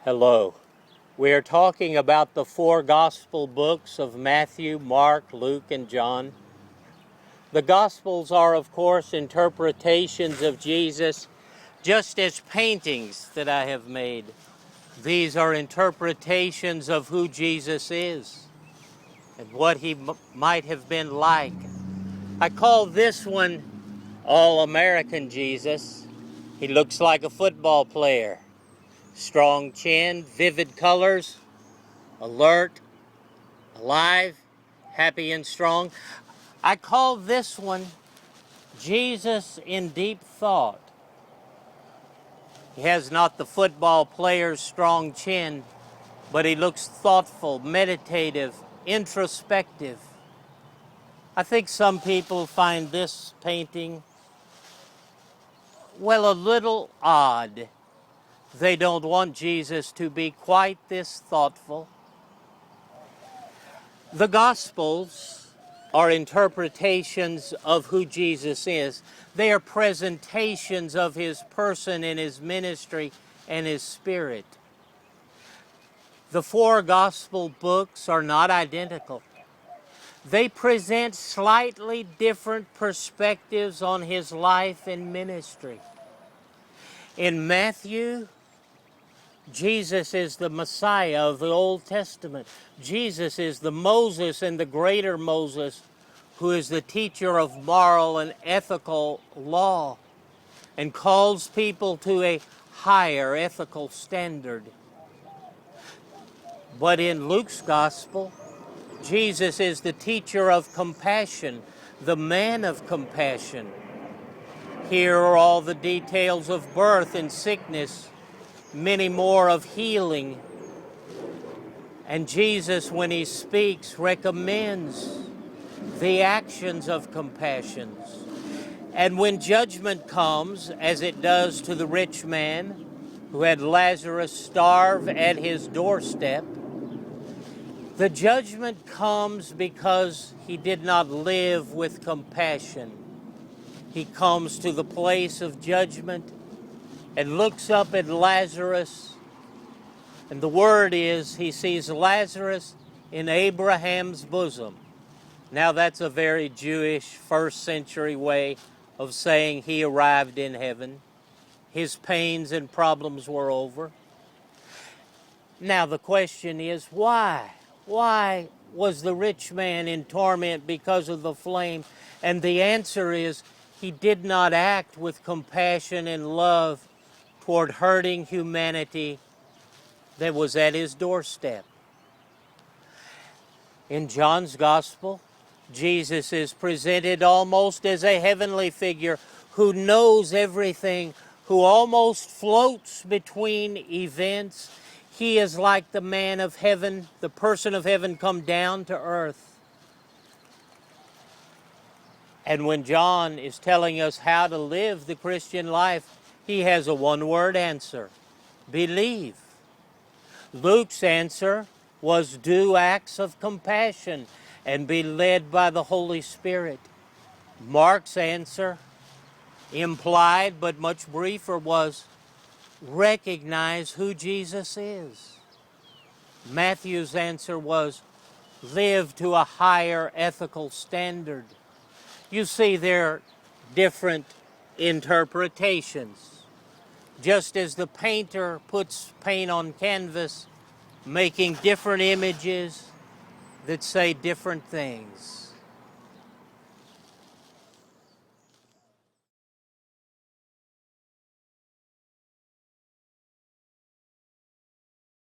Hello. We are talking about the four gospel books of Matthew, Mark, Luke, and John. The gospels are, of course, interpretations of Jesus, just as paintings that I have made. These are interpretations of who Jesus is and what he might have been like. I call this one All-American Jesus. He looks like a football player. Strong chin, vivid colors, alert, alive, happy and strong. I call this one Jesus in deep thought. He has not the football player's strong chin, but he looks thoughtful, meditative, introspective. I think some people find this painting, well, a little odd. They don't want Jesus to be quite this thoughtful. The Gospels are interpretations of who Jesus is. They are presentations of his person and his ministry and his spirit. The four Gospel books are not identical. They present slightly different perspectives on his life and ministry. In Matthew, Jesus is the Messiah of the Old Testament. Jesus is the Moses and the greater Moses, who is the teacher of moral and ethical law and calls people to a higher ethical standard. But in Luke's gospel, Jesus is the teacher of compassion, the man of compassion. Here are all the details of birth and sickness, many more of healing. And Jesus, when he speaks, recommends the actions of compassion. And when judgment comes, as it does to the rich man who had Lazarus starve at his doorstep, the judgment comes because he did not live with compassion. He comes to the place of judgment and looks up at Lazarus, and the word is he sees Lazarus in Abraham's bosom. Now that's a very Jewish first century way of saying he arrived in heaven. His pains and problems were over. Now the question is, why? Why was the rich man in torment because of the flame? And the answer is, he did not act with compassion and love toward hurting humanity that was at his doorstep. In John's Gospel, Jesus is presented almost as a heavenly figure who knows everything, who almost floats between events. He is like the man of heaven, the person of heaven come down to earth. And when John is telling us how to live the Christian life, he has a one-word answer: believe. Luke's answer was do acts of compassion and be led by the Holy Spirit. Mark's answer, implied but much briefer, was recognize who Jesus is. Matthew's answer was live to a higher ethical standard. You see, they're different interpretations. Just as the painter puts paint on canvas, making different images that say different things.